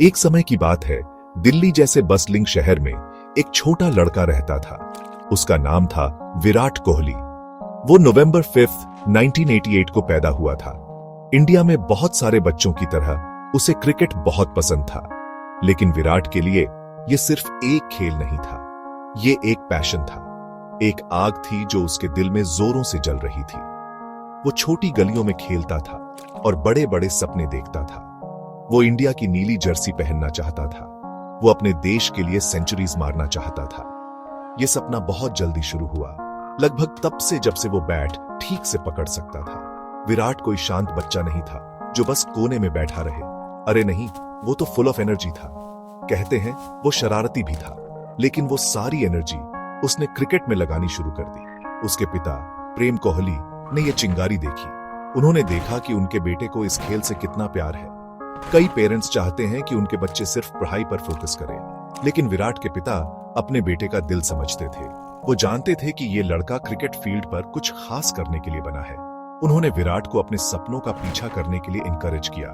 एक समय की बात है, दिल्ली जैसे बसलिंग शहर में एक छोटा लड़का रहता था। उसका नाम था विराट कोहली। वो नवंबर 5, 1988 को पैदा हुआ था। इंडिया में बहुत सारे बच्चों की तरह उसे क्रिकेट बहुत पसंद था, लेकिन विराट के लिए यह सिर्फ एक खेल नहीं था, ये एक पैशन था। एक आग थी जो उसके दिल में जोरों से जल रही थी। वो छोटी गलियों में खेलता था और बड़े बड़े सपने देखता था। वो इंडिया की नीली जर्सी पहनना चाहता था। वो अपने देश के लिए सेंचुरीज मारना चाहता था। यह सपना बहुत जल्दी शुरू हुआ, लगभग तब से जब से वो बैट ठीक से पकड़ सकता था। विराट कोई शांत बच्चा नहीं था जो बस कोने में बैठा रहे। अरे नहीं, वो तो फुल ऑफ एनर्जी था। कहते हैं वो शरारती भी था, लेकिन वो सारी एनर्जी उसने क्रिकेट में लगानी शुरू कर दी। उसके पिता प्रेम कोहली ने यह चिंगारी देखी। उन्होंने देखा कि उनके बेटे को इस खेल से कितना प्यार है। कई पेरेंट्स चाहते हैं कि उनके बच्चे सिर्फ पढ़ाई पर फोकस करें, लेकिन विराट के पिता अपने बेटे का दिल समझते थे। वो जानते थे कि यह लड़का क्रिकेट फील्ड पर कुछ खास करने के लिए बना है। उन्होंने विराट को अपने सपनों का पीछा करने के लिए इंकरेज किया,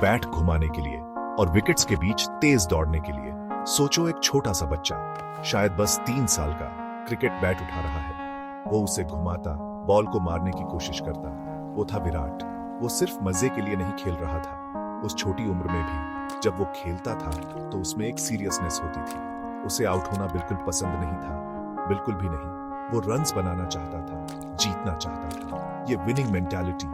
बैट घुमाने के लिए और विकेट्स के बीच तेज दौड़ने के लिए। सोचो, एक छोटा सा बच्चा, शायद बस 3 साल का, क्रिकेट बैट उठा रहा है। वो उसे घुमाता, बॉल को मारने की कोशिश करता। वो था विराट। वो सिर्फ मजे के लिए नहीं खेल रहा था। उस छोटी उम्र में भी जब वो खेलता था तो उसमें एक सीरियसनेस होती थी। उसे आउट होना बिल्कुल पसंद नहीं था, बिल्कुल भी नहीं। वो रन्स बनाना चाहता था, जीतना चाहता था। ये विनिंग मेंटालिटी,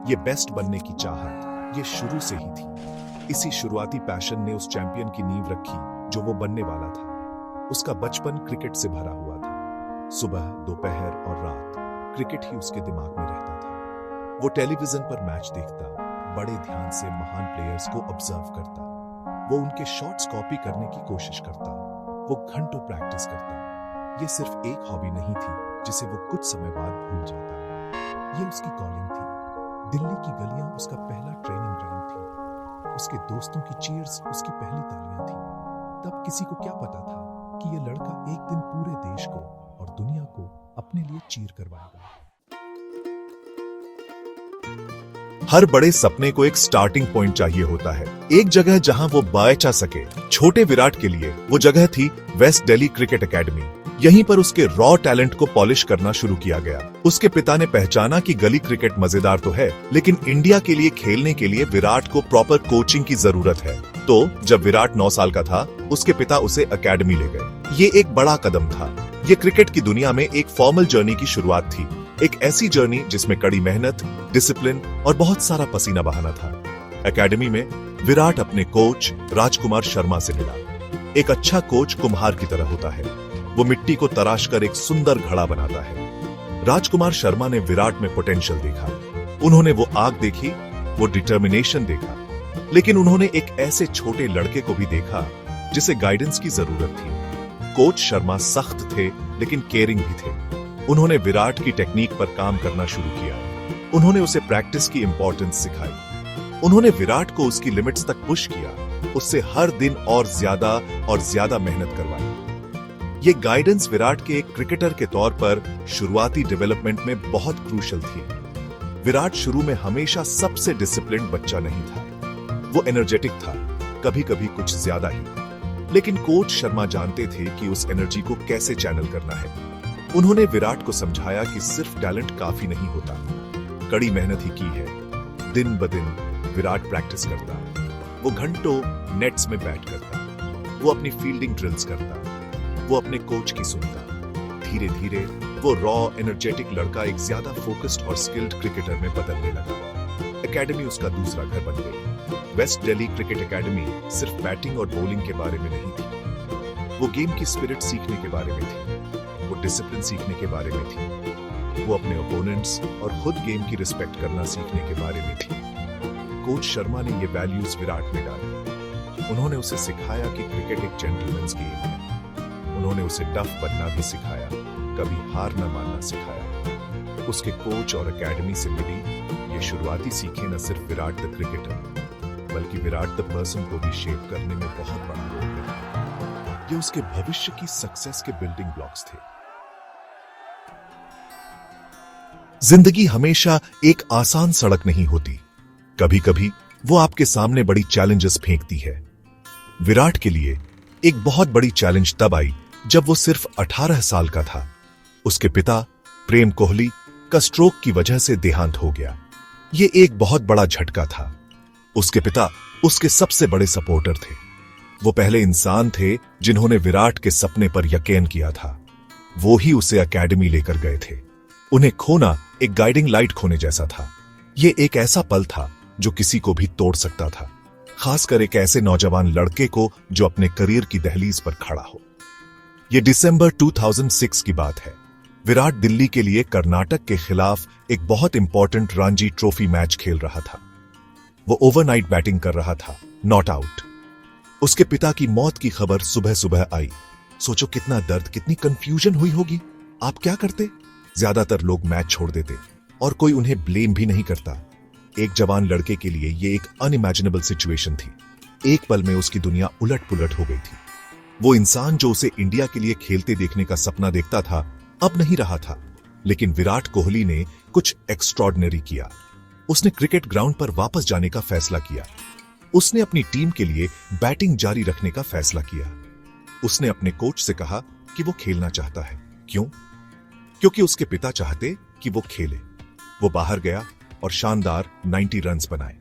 ये बेस्ट बनने की चाहत, ये शुरू से ही थी। इसी शुरुआती पैशन ने उस चैंपियन की नींव रखी जो वो बनने वाला था। उसका बचपन क्रिकेट से भरा हुआ था। सुबह, दोपहर और रात क्रिकेट ही उसके दिमाग में रहता था। वो टेलीविजन पर मैच देखता, बड़े ध्यान से महान प्लेयर्स को ऑब्जर्व करता। वो उनके शॉट्स कॉपी करने की कोशिश करता। वो घंटों प्रैक्टिस करता। ये सिर्फ एक हॉबी नहीं थी जिसे वो कुछ समय बाद भूल जाता। ये उसकी कॉलिंग थी। दिल्ली की गलियां उसका पहला ट्रेनिंग ग्राउंड थी। उसके दोस्तों की चीयर्स उसकी पहली तालियां थी। तब किसी को क्या पता था कि यह लड़का एक दिन पूरे देश को और दुनिया को अपने लिए चीर करवाएगा। हर बड़े सपने को एक स्टार्टिंग पॉइंट चाहिए होता है, एक जगह जहां वो बचा सके। छोटे विराट के लिए वो जगह थी वेस्ट दिल्ली क्रिकेट एकेडमी। यहीं पर उसके रॉ टैलेंट को पॉलिश करना शुरू किया गया। उसके पिता ने पहचाना कि गली क्रिकेट मजेदार तो है, लेकिन इंडिया के लिए खेलने के लिए विराट को प्रॉपर कोचिंग की जरूरत है। तो जब विराट 9 साल का था, उसके पिता उसे एकेडमी ले गए। ये एक बड़ा कदम था। ये क्रिकेट की दुनिया में एक फॉर्मल जर्नी की शुरुआत थी। एक ऐसी जर्नी जिसमें कड़ी मेहनत, डिसिप्लिन और बहुत सारा पसीना बहाना था। एकेडमी में विराट अपने कोच राजकुमार शर्मा से मिला। एक अच्छा कोच कुम्हार की तरह होता है। वो मिट्टी को तराश कर एक सुंदर घड़ा बनाता है। राजकुमार शर्मा ने विराट में पोटेंशियल देखा। उन्होंने वो आग देखी, वो डिटर्मिनेशन देखा, लेकिन उन्होंने एक ऐसे छोटे लड़के को भी देखा जिसे गाइडेंस की जरूरत थी। कोच शर्मा सख्त थे लेकिन केयरिंग भी थे। उन्होंने विराट की टेक्निक पर काम करना शुरू किया। उन्होंने उसे प्रैक्टिस की इंपॉर्टेंस सिखाई। उन्होंने विराट को उसकी लिमिट्स तक पुश किया, उससे हर दिन और ज्यादा मेहनत करवाई। ये गाइडेंस विराट के एक क्रिकेटर के तौर पर शुरुआती डेवलपमेंट में बहुत क्रूशियल थी। विराट शुरू में हमेशा सबसे डिसिप्लिन्ड बच्चा नहीं था। वो एनर्जेटिक था, कभी कभी कुछ ज्यादा ही, लेकिन कोच शर्मा जानते थे कि उस एनर्जी को कैसे चैनल करना है। उन्होंने विराट को समझाया कि सिर्फ टैलेंट काफी नहीं होता, कड़ी मेहनत ही की है। दिन ब दिन विराट प्रैक्टिस करता। वो घंटों नेट्स में बैट करता। वो अपनी फील्डिंग ड्रिल्स करता। वो अपने कोच की सुनता। धीरे धीरे वो रॉ एनर्जेटिक लड़का एक ज्यादा फोकस्ड और स्किल्ड क्रिकेटर में बदलने लगा। एकेडमी उसका दूसरा घर बन गई। वेस्ट दिल्ली क्रिकेट एकेडमी सिर्फ बैटिंग और बॉलिंग के बारे में नहीं थी। वो गेम की स्पिरिट सीखने के बारे में थी। वो डिसिप्लिन सीखने के बारे में थी। वो अपने ओपोनेंट्स और खुद गेम की रिस्पेक्ट करना सीखने के बारे में थी। कोच शर्मा ने ये वैल्यूज विराट में डाले। उन्होंने उसे सिखाया कि क्रिकेट एक जेंटलमैन्स गेम है। उन्होंने उसे टफ बनना भी सिखाया, कभी हार न मानना सिखाया। उसके कोच और एकेडमी से मिली ये शुरुआती सीखें न सिर्फ विराट द क्रिकेटर, बल्कि विराट द पर्सन को भी शेप करने में बहुत बड़ा रोल निभाया। ये उसके भविष्य की सक्सेस के बिल्डिंग ब्लॉक्स थे। जिंदगी हमेशा एक आसान सड़क नहीं होती। कभी कभी वो आपके सामने बड़ी चैलेंजेस फेंकती है। विराट के लिए एक बहुत बड़ी चैलेंज तब आई जब वो सिर्फ 18 साल का था। उसके पिता प्रेम कोहली का स्ट्रोक की वजह से देहांत हो गया। ये एक बहुत बड़ा झटका था। उसके पिता उसके सबसे बड़े सपोर्टर थे। वो पहले इंसान थे जिन्होंने विराट के सपने पर यकीन किया था। वो ही उसे एकेडमी लेकर गए थे। उन्हें खोना एक गाइडिंग लाइट खोने जैसा था। ये एक ऐसा पल था जो किसी को भी तोड़ सकता था, खासकर एक ऐसे नौजवान लड़के को जो अपने करियर की दहलीज पर खड़ा हो। यह दिसंबर 2006 की बात है। विराट दिल्ली के लिए कर्नाटक के खिलाफ एक बहुत इंपॉर्टेंट रणजी ट्रॉफी मैच खेल रहा था। वो ओवरनाइट बैटिंग कर रहा था, नॉट आउट। उसके पिता की मौत की खबर सुबह सुबह आई। सोचो कितना दर्द, कितनी कंफ्यूजन हुई होगी। आप क्या करते? ज्यादातर लोग मैच छोड़ देते और कोई उन्हें ब्लेम भी नहीं करता। एक जवान लड़के के लिए यह एक अनइमेजिनेबल सिचुएशन थी। एक पल में उसकी दुनिया उलट पुलट हो गई थी। वो इंसान जो उसे इंडिया के लिए खेलते देखने का सपना देखता था, अब नहीं रहा था। लेकिन विराट कोहली ने कुछ एक्स्ट्रॉर्डिनरी किया। उसने क्रिकेट ग्राउंड पर वापस जाने का फैसला किया। उसने अपनी टीम के लिए बैटिंग जारी रखने का फैसला किया। उसने अपने कोच से कहा कि वो खेलना चाहता है। क्यों? क्योंकि उसके पिता चाहते कि वो खेले। वो बाहर गया और शानदार 90 रन्स बनाए।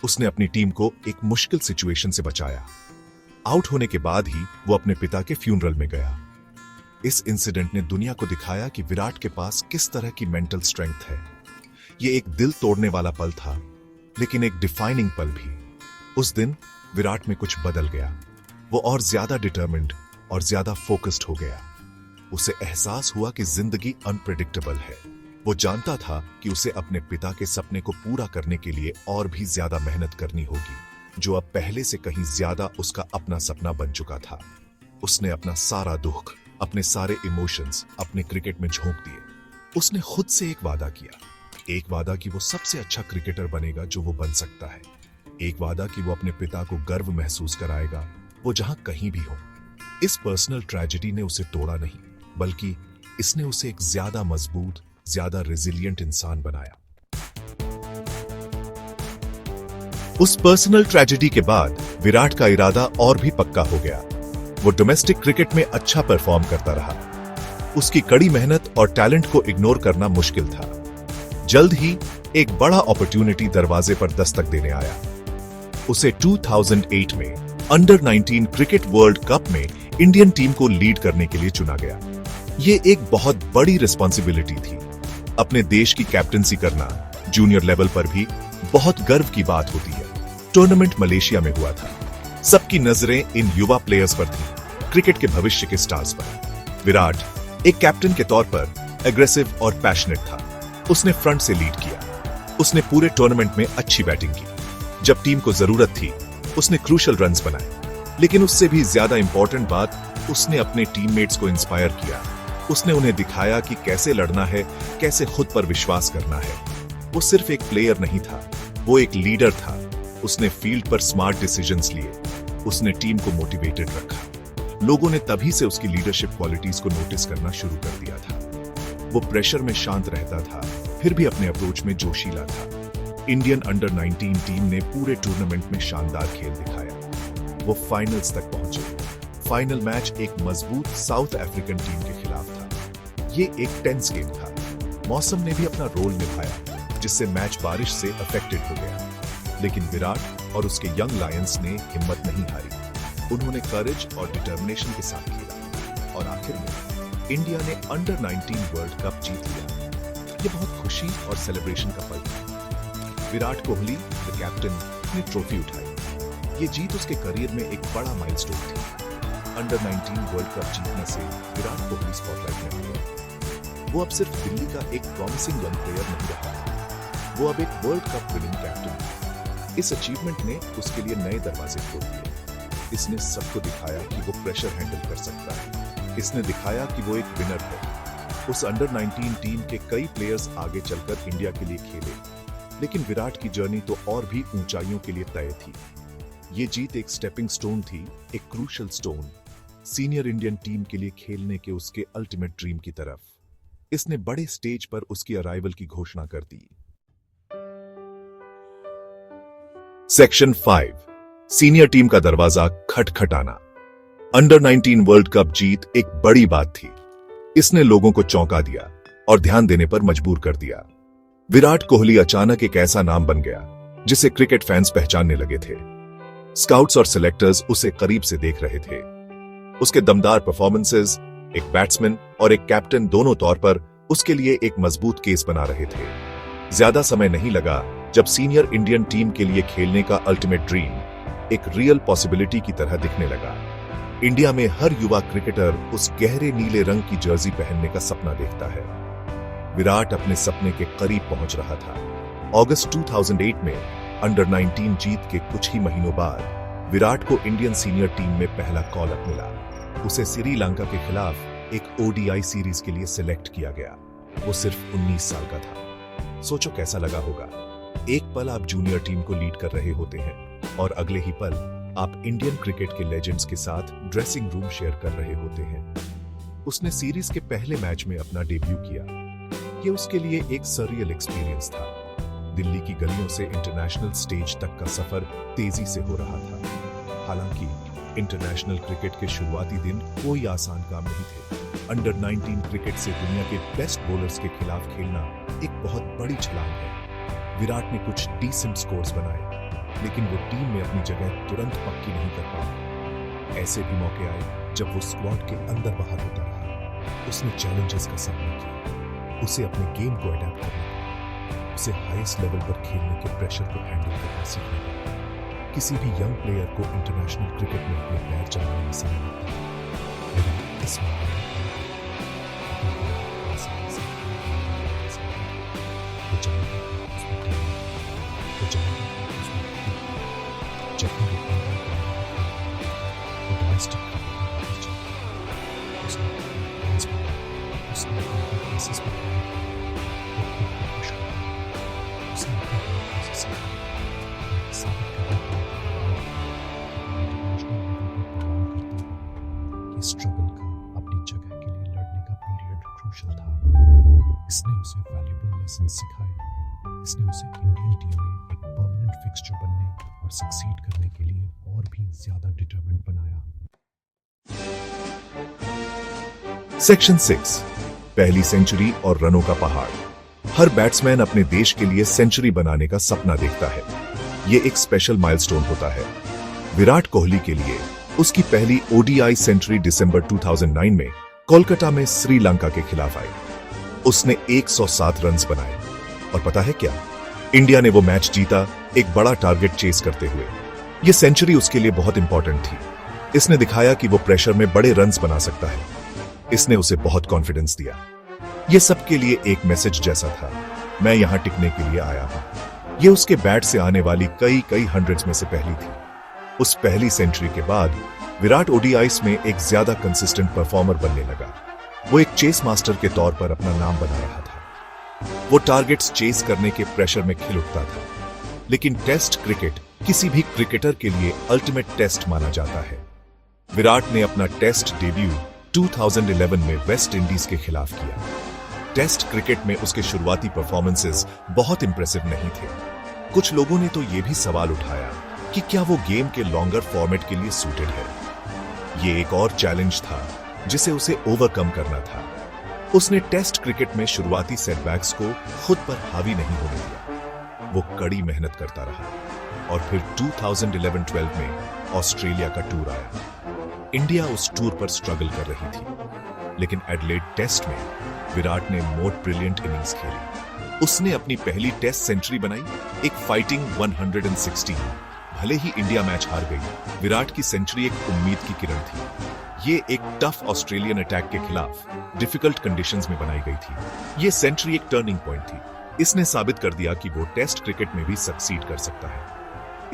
उसने अपनी टीम को एक मुश्किल सिचुएशन से बचाया। आउट होने के बाद ही वो अपने पिता के फ्यूनरल में गया। इस इंसिडेंट ने दुनिया को दिखाया कि विराट के पास किस तरह की मेंटल स्ट्रेंथ है। ये एक दिल तोड़ने वाला पल था, लेकिन एक डिफाइनिंग पल भी। उस दिन विराट में कुछ बदल गया। वो और ज्यादा डिटर्मिन्ड और ज्यादा फोकस्ड हो गया। उसे एहसास हुआ कि जिंदगी अनप्रेडिक्टेबल है। वो जानता था कि उसे अपने पिता के सपने को पूरा करने के लिए और भी ज्यादा मेहनत करनी होगी, जो अब पहले से कहीं ज्यादा उसका अपना सपना बन चुका था। उसने अपना सारा दुख, अपने सारे इमोशंस अपने क्रिकेट में झोंक दिए। उसने खुद से एक वादा किया। एक वादा कि वो सबसे अच्छा क्रिकेटर बनेगा जो वो बन सकता है। एक वादा कि वो अपने पिता को गर्व महसूस कराएगा, वो जहां कहीं भी हो। इस पर्सनल ट्रेजेडी ने उसे तोड़ा नहीं, बल्कि इसने उसे एक ज्यादा मजबूत, ज्यादा रेजिलिएंट इंसान बनाया। उस पर्सनल ट्रेजेडी के बाद विराट का इरादा और भी पक्का हो गया। वो डोमेस्टिक क्रिकेट में अच्छा परफॉर्म करता रहा। उसकी कड़ी मेहनत और टैलेंट को इग्नोर करना मुश्किल था। जल्द ही एक बड़ा अपॉर्चुनिटी दरवाजे पर दस्तक देने आया। उसे 2008 में अंडर 19 क्रिकेट वर्ल्ड कप में इंडियन टीम को लीड करने के लिए चुना गया। ये एक बहुत बड़ी रिस्पॉन्सिबिलिटी थी। अपने देश की कैप्टनसी करना जूनियर लेवल पर भी बहुत गर्व की बात होती है। टूर्नामेंट मलेशिया में हुआ था। सबकी नजरें इन युवा प्लेयर्स पर थी, क्रिकेट के भविष्य के स्टार्स पर। विराट एक कैप्टन के तौर पर एग्रेसिव और पैशनेट था। उसने फ्रंट से लीड किया। उसने पूरे टूर्नामेंट में अच्छी बैटिंग की। जब टीम को जरूरत थी, उसने क्रूशल रन्स बनाए। लेकिन उससे भी ज्यादा इंपॉर्टेंट बात, उसने अपने टीममेट्स को इंस्पायर किया। उसने उन्हें दिखाया कि कैसे लड़ना है, कैसे खुद पर विश्वास करना है। वो सिर्फ एक प्लेयर नहीं था, वो एक लीडर था। उसने फील्ड पर स्मार्ट डिसीजंस लिए। उसने टीम को मोटिवेटेड रखा। लोगों ने तभी से उसकी लीडरशिप क्वालिटीज को नोटिस करना शुरू कर दिया था। वो प्रेशर में शांत रहता था, फिर भी अपने अप्रोच में जोशीला था। इंडियन अंडर 19 टीम ने पूरे टूर्नामेंट में शानदार खेल दिखाया। वो फाइनल्स तक पहुंचे। फाइनल मैच एक मजबूत साउथ अफ्रीकन टीम के खिलाफ था। ये एक टेंस गेम था। मौसम ने भी अपना रोल निभाया, जिससे मैच बारिश से अफेक्टेड हो गया। लेकिन विराट और उसके यंग लायंस ने हिम्मत नहीं हारी। उन्होंने करेज और डिटर्मिनेशन के साथ खेला और आखिर में इंडिया ने अंडर 19 वर्ल्ड कप जीत लिया। ये बहुत खुशी और सेलिब्रेशन का पल था। विराट कोहली द कैप्टन ने ट्रॉफी उठाई। ये जीत उसके करियर में एक बड़ा माइलस्टोन थी। अंडर 19 वर्ल्ड कप जीतने से विराट कोहली स्पॉटलाइट में आ गया। वो अब सिर्फ दिल्ली का एक प्रॉमिसिंग यंग प्लेयर नहीं रहा, वो अब एक वर्ल्ड कप विनिंग कैप्टन है। इस अचीवमेंट ने उसके लिए नए दरवाजे खोल दिए। इसने सबको दिखाया कि वो प्रेशर हैंडल कर सकता है। इसने दिखाया कि वो एक विनर है। उस अंडर 19 टीम के कई प्लेयर्स आगे चलकर इंडिया के लिए खेले, लेकिन विराट की जर्नी तो और भी ऊंचाइयों के लिए तय थी। ये जीत एक स्टेपिंग स्टोन थी, एक crucial stone senior Indian team के लिए खेलने के उसके अल्टीमेट ड्रीम की तरफ। इसने बड़े स्टेज पर उसकी अराइवल की घोषणा कर दी। सेक्शन 5 सीनियर टीम का दरवाजा खटखटाना। अंडर 19 वर्ल्ड कप जीत एक बड़ी बात थी। इसने लोगों को चौंका दिया और ध्यान देने पर मजबूर कर दिया। विराट कोहली अचानक एक ऐसा नाम बन गया जिसे क्रिकेट फैंस पहचानने लगे थे। स्काउट्स और सिलेक्टर्स उसे करीब से देख रहे थे। उसके दमदार परफॉर्मेंसेस एक बैट्समैन और एक कैप्टन दोनों तौर पर उसके लिए एक मजबूत केस बना रहे थे। ज्यादा समय नहीं लगा जब सीनियर इंडियन टीम के लिए खेलने का अल्टीमेट ड्रीम एक रियल पॉसिबिलिटी की तरह दिखने लगा। इंडिया में हर युवा क्रिकेटर उस गहरे नीले रंग की जर्सी पहनने का सपना देखता है। विराट अपने सपने के करीब पहुंच रहा था। अगस्त 2008 में अंडर 19 जीत के कुछ ही महीनों बाद विराट को इंडियन सीनियर टीम में पहला कॉल अप मिला। उसे श्रीलंका के खिलाफ एक ओडीआई सीरीज के लिए सिलेक्ट किया गया। वो सिर्फ 19 साल का था। सोचो कैसा लगा होगा। एक पल आप जूनियर टीम को लीड कर रहे होते हैं और अगले ही पल आप इंडियन क्रिकेट के लेजेंड्स के साथ ड्रेसिंग रूम शेयर कर रहे होते हैं। उसने सीरीज के पहले मैच में अपना डेब्यू किया। यह उसके लिए एक सररियल एक्सपीरियंस था। दिल्ली की गलियों से इंटरनेशनल स्टेज तक का सफर तेजी से हो रहा था। हालांकि इंटरनेशनल क्रिकेट के शुरुआती दिन कोई आसान काम नहीं थे। अंडर 19 क्रिकेट से दुनिया के बेस्ट बॉलर्स के खिलाफ खेलना एक बहुत बड़ी छलांग है। विराट ने कुछ डिसेंट स्कोर्स बनाए, लेकिन वो टीम में अपनी जगह तुरंत पक्की नहीं कर पाया। ऐसे भी मौके आए जब वो स्क्वाड के अंदर बाहर होता रहा। उसने चैलेंजेस का सामना किया। उसे अपने गेम को अडैप्ट करना पड़ा। उसे हाईएस्ट लेवल पर खेलने के प्रेशर को हैंडल करना सीखना पड़ा। किसी भी यंग प्लेयर को इंटरनेशनल क्रिकेट में अपने पैर जमाने में समय लगता है। विराट इस मामले में स्ट्रगल का अपनी जगह के लिए लड़ने का पीरियड क्रूशियल था। इसने उसे वैल्यूएबल लेसन सिखाए। इसने उसे इंडियन टीम में एक परमानेंट फिक्सचर बनने और सक्सीड करने के लिए और भी ज्यादा डिटरमिन्ड बनाया। सेक्शन 6 पहली सेंचुरी और रनों का पहाड़। हर बैट्समैन अपने देश के लिए सेंचुरी बनाने का सपना देखता है। ये एक स्पेशल माइलस्टोन होता है। विराट कोहली के लिए उसकी पहली ओडीआई सेंचुरी दिसंबर 2009 में कोलकाता में श्रीलंका के खिलाफ आई। उसने 107 रन्स बनाए और पता है क्या, इंडिया ने वो मैच जीता एक बड़ा टारगेट चेस करते हुए। ये सेंचुरी उसके लिए बहुत इंपॉर्टेंट थी। इसने दिखाया कि वो प्रेशर में बड़े रन्स बना सकता है। इसने उसे बहुत कॉन्फिडेंस दिया। ये सबके लिए एक मैसेज जैसा था, मैं यहां टिकने के लिए आया हूं। ये उसके बैट से आने वाली कई हंड्रेड्स में से पहली थी। उस पहली सेंचुरी के बाद विराट ओडीआईस में एक ज्यादा कंसिस्टेंट परफॉर्मर बनने लगा। वो एक चेस मास्टर के तौर पर अपना नाम बना रहा था। वो टारगेट्स चेस करने के प्रेशर में खिल उठता था। लेकिन टेस्ट क्रिकेट किसी भी क्रिकेटर के लिए अल्टीमेट टेस्ट माना जाता है। विराट ने अपना टेस्ट डेब्यू 2011 में वेस्ट इंडीज के खिलाफ किया। टेस्ट क्रिकेट में उसके शुरुआती परफॉर्मेंसेस बहुत इंप्रेसिव नहीं थे। कुछ लोगों ने तो यह भी सवाल उठाया कि क्या वो गेम के लॉन्गर फॉर्मेट के लिए सूटेड है। ये एक और चैलेंज था जिसे उसे ओवरकम करना था। उसने टेस्ट क्रिकेट में शुरुआती सेटबैक्स को खुद पर हावी नहीं होने दिया। वो कड़ी मेहनत करता रहा और फिर 2011-12 में ऑस्ट्रेलिया का टूर आया। इंडिया उस टूर पर स्ट्रगल कर रही थी, लेकिन एडिलेड टेस्ट में विराट ने मोर ब्रिलियंट इनिंग्स खेली। उसने अपनी पहली टेस्ट सेंचुरी बनाई, एक फाइटिंग 116। भले ही इंडिया मैच हार गई, विराट की सेंचुरी एक उम्मीद की किरण थी। ये एक टफ ऑस्ट्रेलियन अटैक के खिलाफ डिफिकल्ट कंडीशंस में बनाई गई थी। ये सेंचुरी एक टर्निंग पॉइंट थी। इसने साबित कर दिया कि वो टेस्ट क्रिकेट में भी सक्सीड कर सकता है।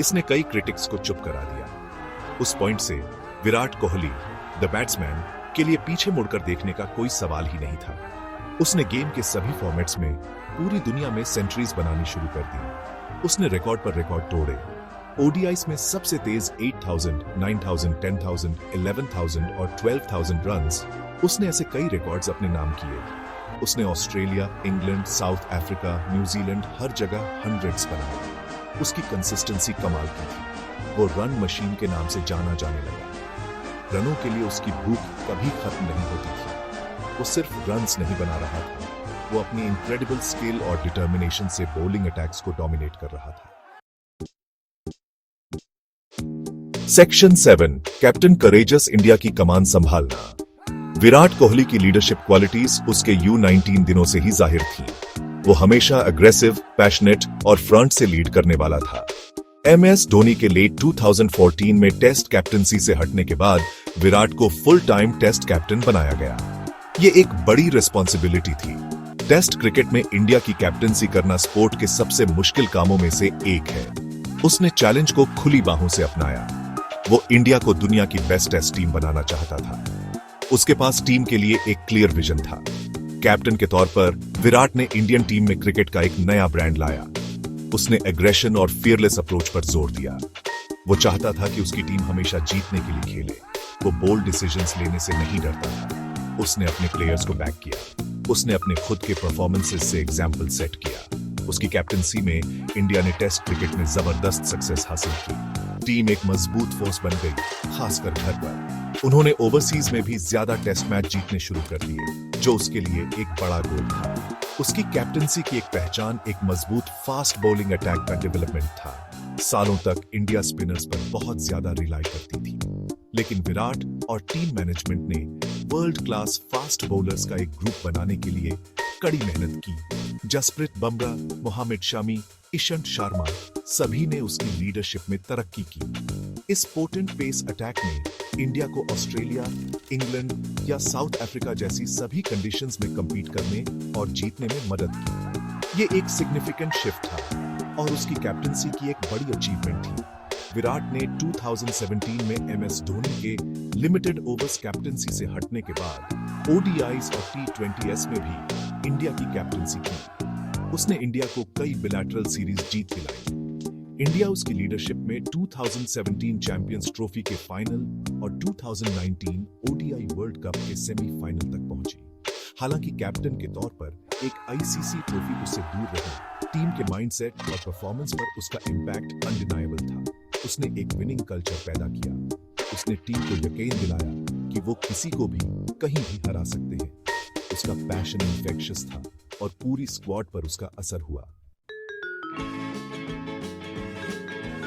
इसने कई क्रिटिक्स को चुप करा दिया। उस पॉइंट से विराट कोहली द बैट्समैन के लिए पीछे मुड़कर देखने का कोई सवाल ही नहीं था। उसने गेम के सभी फॉर्मेट्स में पूरी दुनिया में सेंचुरीज बनानी शुरू कर दी। उसने रिकॉर्ड पर रिकॉर्ड तोड़े। ओडीआईस में सबसे तेज 8,000, 9,000, 10,000, 11,000 और 12,000 रन्स। उसने ऐसे कई रिकॉर्ड्स अपने नाम किए। उसने Australia, England, South Africa, New Zealand हर जगह हंड्रेड्स बनाए। उसकी कंसिस्टेंसी कमाल की थी। वो रन मशीन के नाम से जाना जाने लगा। रनों के लिए उसकी भूख कभी खत्म नहीं होती थी। वो सिर्फ रन्स नहीं बना रहा था, वो अपनी इनक्रेडिबल स्किल और डिटर्मिनेशन से बॉलिंग अटैक्स को डोमिनेट कर रहा था। सेक्शन 7, कैप्टन करेजस इंडिया की कमान संभालना। विराट कोहली की लीडरशिप क्वालिटीज उसके U19 दिनों से ही जाहिर थी। वो हमेशा अग्रेसिव, पैशनेट और फ्रंट से लीड करने वाला था। MS धोनी के लेट 2014 में टेस्ट कैप्टनसी से हटने के बाद विराट को फुल टाइम टेस्ट कैप्टन बनाया गया। ये एक बड़ी रिस्पॉन्सिबिलिटी थी। टेस्ट क्रिकेट में इंडिया की कैप्टनसी करना स्पोर्ट के सबसे मुश्किल कामों में से एक है। उसने चैलेंज को खुली बाहों से अपनाया। वो इंडिया को दुनिया की बेस्ट टेस्ट टीम बनाना चाहता था। उसके पास टीम के लिए एक क्लियर विजन था। कैप्टन के तौर पर विराट ने इंडियन टीम में क्रिकेट का एक नया ब्रांड लाया। उसने एग्रेशन और फियरलेस अप्रोच पर जोर दिया। वो चाहता था कि उसकी टीम हमेशा जीतने के लिए खेले। वो बोल्ड डिसीजंस लेने से नहीं डरता था। उसने अपने प्लेयर्स को बैक किया। उसने अपने खुद के परफॉर्मेंसेस से एग्जाम्पल सेट किया। उसकी कैप्टनसी में इंडिया ने टेस्ट क्रिकेट में जबरदस्त सक्सेस हासिल की। टीम एक मजबूत फोर्स बन गई, खासकर घर पर। उन्होंने ओवरसीज में भी ज्यादा टेस्ट मैच जीतने शुरू कर दिए, जो उसके लिए एक बड़ा गोल था। उसकी कैप्टनसी की एक पहचान एक मजबूत फास्ट बॉलिंग अटैक का डेवलपमेंट था। सालों तक इंडिया स्पिनर्स पर बहुत ज्यादा रिलाई करती थी, लेकिन विराट और टीम मैनेजमेंट ने वर्ल्ड क्लास फास्ट बॉलर्स का एक ग्रुप बनाने के लिए कड़ी मेहनत की। जसप्रीत बुमराह, मोहम्मद शमी, ईशांत शर्मा सभी ने उसकी लीडरशिप में तरक्की की। इस पोटेंट पेस अटैक ने इंडिया को ऑस्ट्रेलिया, इंग्लैंड या साउथ अफ्रीका जैसी सभी कंडीशंस में कम्पीट करने और जीतने में मदद की। ये एक सिग्निफिकेंट शिफ्ट था और उसकी कैप्टनसी की एक बड़ी अचीवमेंट थी। विराट ने 2017 में MS धोनी के लिमिटेड ओवर्स कैप्टनसी से हटने के बाद ODIs और T20s में भी इंडिया की कैप्टनसी की। उसने इंडिया को कई बिलैटरल सीरीज जीत दिलाई। इंडिया उसकी लीडरशिप में 2017 चैंपियंस ट्रॉफी के फाइनल और 2019 ODI वर्ल्ड कप के सेमीफाइनल तक पहुंची। हालांकि कैप्टन के तौर पर एक ICC ट्रॉफी उससे दूर रही, टीम के माइंडसेट और परफॉर्मेंस पर उसका इम्पैक्ट अनडिनाएबल था। उसने एक विनिंग कल्चर पैदा किया। उसने टीम को यकीन दिलाया कि वो किसी को भी कहीं भी हरा सकते हैं। उसका पैशन इन्फेक्शियस था और पूरी स्क्वाड पर उसका असर हुआ।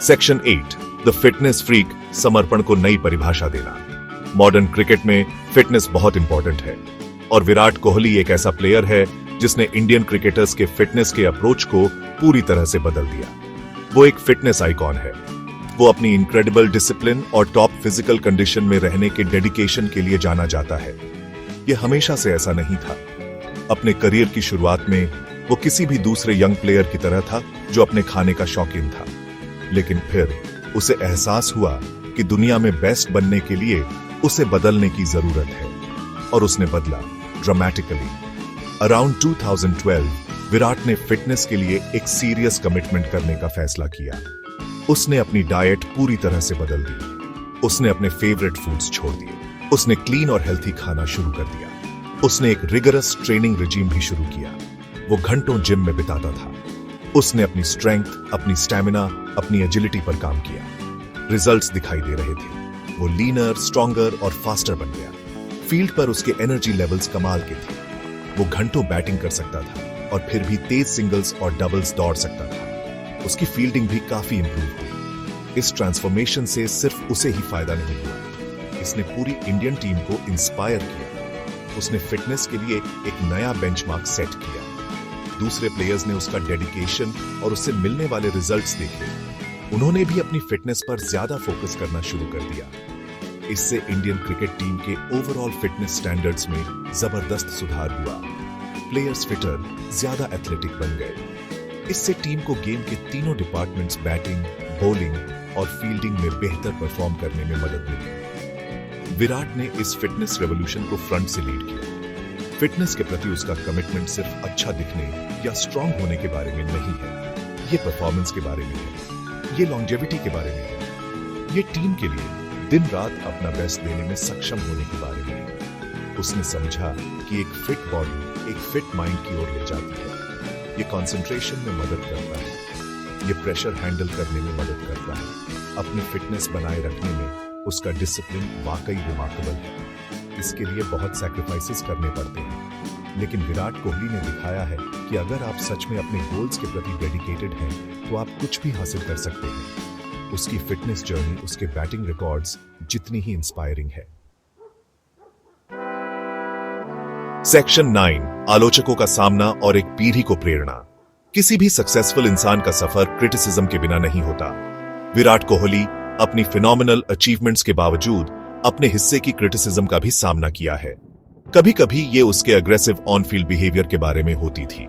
सेक्शन 8, द फिटनेस फ्रीक, समर्पण को नई परिभाषा देना। मॉडर्न क्रिकेट में फिटनेस बहुत इंपॉर्टेंट है और विराट कोहली एक ऐसा प्लेयर है जिसने इंडियन क्रिकेटर्स के फिटनेस के अप्रोच को पूरी तरह से बदल दिया। वो एक फिटनेस आइकॉन है। वो अपनी इनक्रेडिबल डिसिप्लिन और टॉप फिजिकल कंडीशन में रहने के डेडिकेशन के लिए जाना जाता है। ये हमेशा से ऐसा नहीं था। अपने करियर की शुरुआत में वो किसी भी दूसरे यंग प्लेयर की तरह था जो अपने खाने का शौकीन था, लेकिन फिर उसे एहसास हुआ कि दुनिया में बेस्ट बनने के लिए उसे बदलने की जरूरत है और उसने बदला ड्रामेटिकली। अराउंड 2012 विराट ने फिटनेस के लिए एक सीरियस कमिटमेंट करने का फैसला किया। उसने अपनी डाइट पूरी तरह से बदल दी। उसने अपने फेवरेट फूड्स छोड़ दिए। उसने क्लीन और हेल्थी खाना शुरू कर दिया। उसने एक रिगरस ट्रेनिंग रिजीम भी शुरू किया। वो घंटों जिम में बिताता था। उसने अपनी स्ट्रेंथ, अपनी स्टैमिना, अपनी एजिलिटी पर काम किया। रिजल्ट्स दिखाई दे रहे थे। वो लीनर, स्ट्रॉन्गर और फास्टर बन गया। फील्ड पर उसके एनर्जी लेवल्स कमाल के थे। वो घंटों बैटिंग कर सकता था और फिर भी तेज सिंगल्स और डबल्स दौड़ सकता था। उसकी फील्डिंग भी काफी इंप्रूव हुई। इस ट्रांसफॉर्मेशन से सिर्फ उसे ही फायदा नहीं हुआ, इसने पूरी इंडियन टीम को इंस्पायर किया। उसने फिटनेस के लिए एक नया बेंचमार्क सेट किया। दूसरे प्लेयर्स ने उसका डेडिकेशन और उससे मिलने वाले रिजल्ट्स देखे। उन्होंने भी अपनी फिटनेस पर ज्यादा फोकस करना शुरू कर दिया। इससे इंडियन क्रिकेट टीम के ओवरऑल फिटनेस स्टैंडर्ड्स में जबरदस्त सुधार हुआ। प्लेयर्स फिटर, ज्यादा एथलेटिक बन गए। इससे टीम को गेम के तीनों डिपार्टमेंट्स, बैटिंग, बॉलिंग और फील्डिंग में बेहतर परफॉर्म करने में मदद मिली। विराट ने इस फिटनेस रेवोल्यूशन को फ्रंट से लीड किया। फिटनेस के प्रति उसका कमिटमेंट सिर्फ अच्छा दिखने या स्ट्रांग होने के बारे में नहीं है, ये परफॉर्मेंस के बारे में है, ये लॉन्जेविटी के बारे में है, ये टीम के लिए दिन रात अपना बेस्ट देने में सक्षम होने के बारे में है। उसने समझा कि एक फिट बॉडी एक फिट माइंड की ओर ले जाती है। ये कंसंट्रेशन में मदद करता है, ये प्रेशर हैंडल करने में मदद करता है, अपनी फिटनेस बनाए रखने में उसका डिसिप्लिन वाकई रिमार्केबल है। इसके लिए बहुत सैक्रिफाइसेस करने पड़ते हैं, लेकिन विराट कोहली ने दिखाया है कि अगर आप सच में अपने गोल्स के प्रति डेडिकेटेड हैं तो आप कुछ भी हासिल कर सकते हैं। उसकी फिटनेस जर्नी उसके बैटिंग रिकॉर्ड्स जितनी ही इंस्पायरिंग है। सेक्शन 9, आलोचकों का सामना और एक पीढ़ी को प्रेरणा। किसी भी सक्सेसफुल इंसान का सफर क्रिटिसिज्म के बिना नहीं होता। विराट कोहली अपनी फिनोमिनल अचीवमेंट्स के बावजूद अपने हिस्से की क्रिटिसिज्म का भी सामना किया है। कभी कभी ये उसके अग्रेसिव ऑन फील्ड बिहेवियर के बारे में होती थी,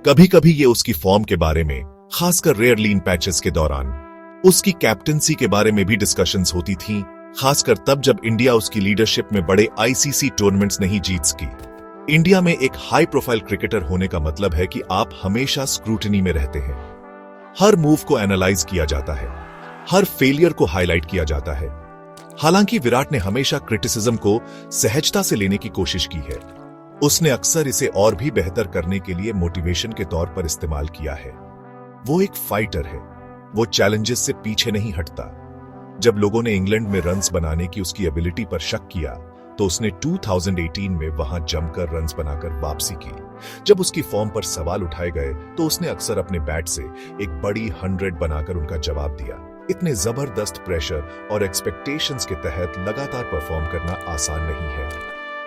कभी कभी ये उसकी फॉर्म के बारे में, खासकर रेयर लीन पैचेस के दौरान। उसकी कैप्टनसी के बारे में भी डिस्कशंस होती थीं, खासकर तब जब इंडिया उसकी लीडरशिप में बड़े आईसीसी टूर्नामेंट्स नहीं जीत सकी। इंडिया में एक हाई प्रोफाइल क्रिकेटर होने का मतलब है कि आप हमेशा स्क्रूटनी में रहते हैं। हर मूव को एनालाइज किया जाता है, हर फेलियर को हाईलाइट किया जाता है। हालांकि विराट ने हमेशा क्रिटिसिज्म को सहजता से लेने की कोशिश की है। उसने अक्सर इसे और भी बेहतर करने के लिए मोटिवेशन के तौर पर इस्तेमाल किया है। वो एक फाइटर है, वो चैलेंजेस से पीछे नहीं हटता। जब लोगों ने इंग्लैंड में रन्स बनाने की उसकी एबिलिटी पर शक किया तो उसने 2018 में वहां जमकर रन्स बनाकर वापसी की। जब उसकी फॉर्म पर सवाल उठाए गए तो उसने अक्सर अपने बैट से एक बड़ी 100 बनाकर उनका जवाब दिया। इतने जबरदस्त प्रेशर और एक्सपेक्टेशंस के तहत लगातार परफॉर्म करना आसान नहीं है,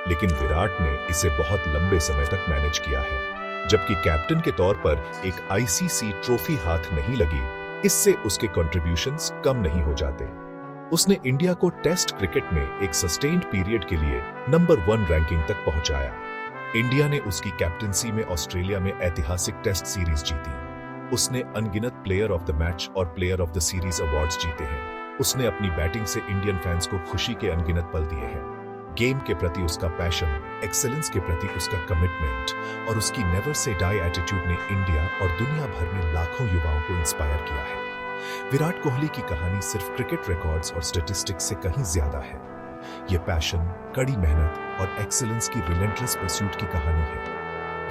लेकिन विराट ने इसे बहुत लंबे समय तक मैनेज किया है। जबकि कैप्टन के तौर पर एक आईसीसी ट्रॉफी हाथ नहीं लगी, इससे उसके कंट्रीब्यूशंस कम नहीं हो जाते। उसने इंडिया को टेस्ट क्रिकेट में एक सस्टेन्ड पीरियड के लिए नंबर 1 रैंकिंग तक पहुंचाया। इंडिया ने उसकी कैप्टनसी में ऑस्ट्रेलिया में ऐतिहासिक टेस्ट सीरीज जीती। उसने अनगिनत प्लेयर ऑफ द मैच और player of the series awards जीते हैं। उसने अपनी बैटिंग से इंडियन फैंस को खुशी के अनगिनत पल दिए हैं। गेम के प्रति उसका पैशन, एक्सेलेंस के प्रति उसका कमिटमेंट और उसकी नेवर से डाई एटीट्यूड ने इंडिया और दुनिया भर में लाखों युवाओं को इंस्पायर किया है। विराट कोहली की कहानी सिर्फ क्रिकेट रिकॉर्ड्स और स्टैटिस्टिक्स से कहीं ज्यादा है। ये पैशन, कड़ी मेहनत और एक्सेलेंस की रिलेंटलेस परस्यूट की कहानी है।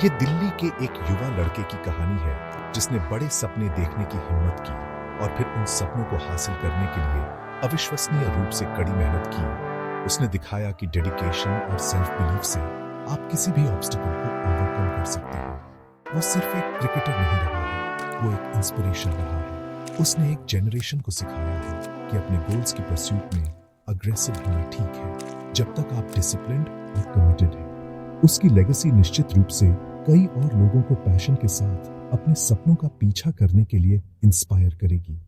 ये दिल्ली के एक युवा लड़के की कहानी है जिसने बड़े सपने देखने की हिम्मत की और फिर उन सपनों को हासिल करने के लिए अविश्वसनीय रूप से कड़ी मेहनत की। उसने दिखाया कि डेडिकेशन और सेल्फ बिलीफ से आप किसी भी ऑब्स्टिकल को ओवरकम कर सकते हैं। वो सिर्फ एक क्रिकेटर नहीं रहा है, वो एक इंस्पिरेशन रहा है। उसने एक जनरेशन को सिखाया है कि अपने गोल्स की परस्यूट में अग्रेसिव होना ठीक है, जब तक आप डिसिप्लिन्ड और कमिटेड हैं। उसकी लेगेसी निश्चित रूप से कई और लोगों को पैशन के साथ अपने सपनों का पीछा करने के लिए इंस्पायर करेगी।